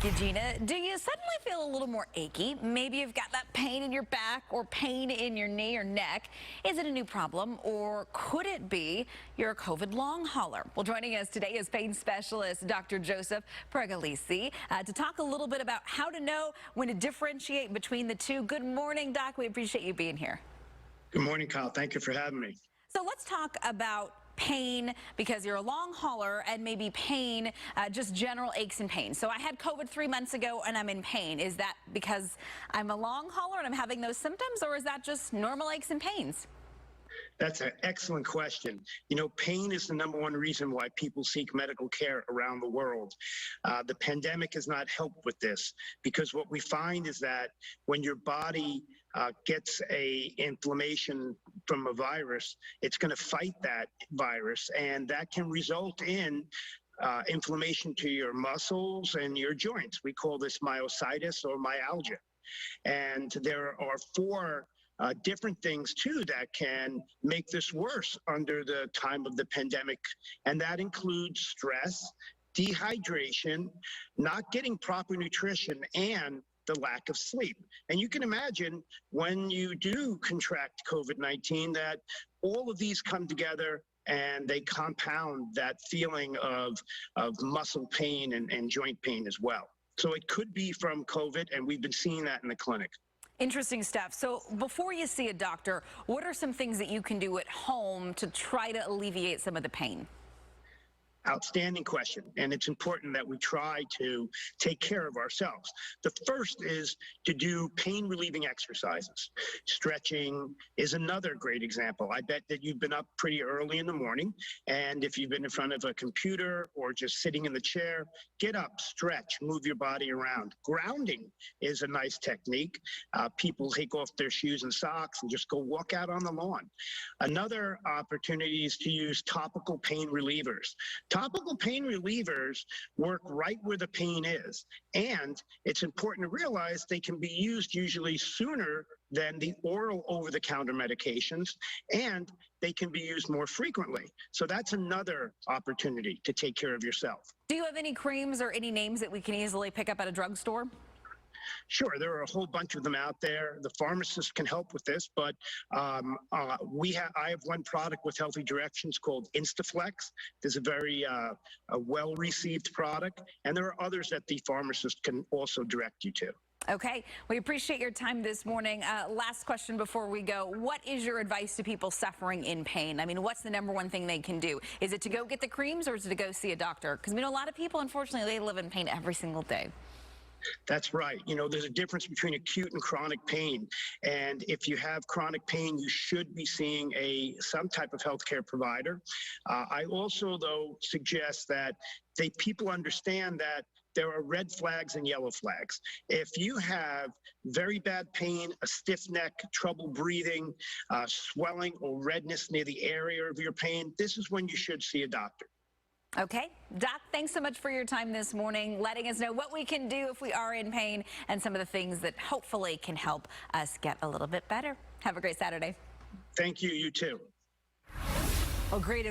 you, Gina. Do you suddenly feel a little more achy? Maybe you've got that pain in your back or pain in your knee or neck. Is it a new problem, or could it be you're a COVID long hauler? Well, joining us today is pain specialist Dr. Joseph Pergolizzi to talk a little bit about how to know when to differentiate between the two. Good morning, Doc. We appreciate you being here. Good morning, Kyle. Thank you for having me. So let's talk about pain, because you're a long hauler, and maybe pain, just general aches and pains. So I had COVID 3 months ago and I'm in pain. Is that because I'm a long hauler and I'm having those symptoms, or is that just normal aches and pains? That's an excellent question. You know, pain is the #1 reason why people seek medical care around the world. The pandemic has not helped with this, because what we find is that when your body gets a inflammation from a virus, it's going to fight that virus, and that can result in inflammation to your muscles and your joints. We call this myositis or myalgia. And there are 4 different things too that can make this worse under the time of the pandemic, and that includes stress, dehydration, not getting proper nutrition, and the lack of sleep. And you can imagine when you do contract COVID-19 that all of these come together and they compound that feeling of muscle pain and joint pain as well. So it could be from COVID, and we've been seeing that in the clinic. Interesting stuff. So before you see a doctor, what are some things that you can do at home to try to alleviate some of the pain? Outstanding question, and it's important that we try to take care of ourselves. The first is to do pain-relieving exercises. Stretching is another great example. I bet that you've been up pretty early in the morning, and if you've been in front of a computer or just sitting in the chair, get up, stretch, move your body around. Grounding is a nice technique. People take off their shoes and socks and just go walk out on the lawn. Another opportunity is to use topical pain relievers. Topical pain relievers work right where the pain is, and it's important to realize they can be used usually sooner than the oral over-the-counter medications, and they can be used more frequently. So that's another opportunity to take care of yourself. Do you have any creams or any names that we can easily pick up at a drugstore? Sure, there are a whole bunch of them out there. The pharmacist can help with this, but I have one product with healthy directions called Instaflex. This is a very well-received product, and there are others that the pharmacist can also direct you to. Okay, we appreciate your time this morning. Last question before we go. What is your advice to people suffering in pain? I mean, what's the #1 thing they can do? Is it to go get the creams, or is it to go see a doctor? Because we know a lot of people, unfortunately, they live in pain every single day. That's right. You know, there's a difference between acute and chronic pain. And if you have chronic pain, you should be seeing some type of healthcare provider. I also, though, suggest that people understand that there are red flags and yellow flags. If you have very bad pain, a stiff neck, trouble breathing, swelling or redness near the area of your pain, this is when you should see a doctor. Okay, Doc, thanks so much for your time this morning, letting us know what we can do if we are in pain and some of the things that hopefully can help us get a little bit better. Have a great Saturday. Thank you. You too. Well, great.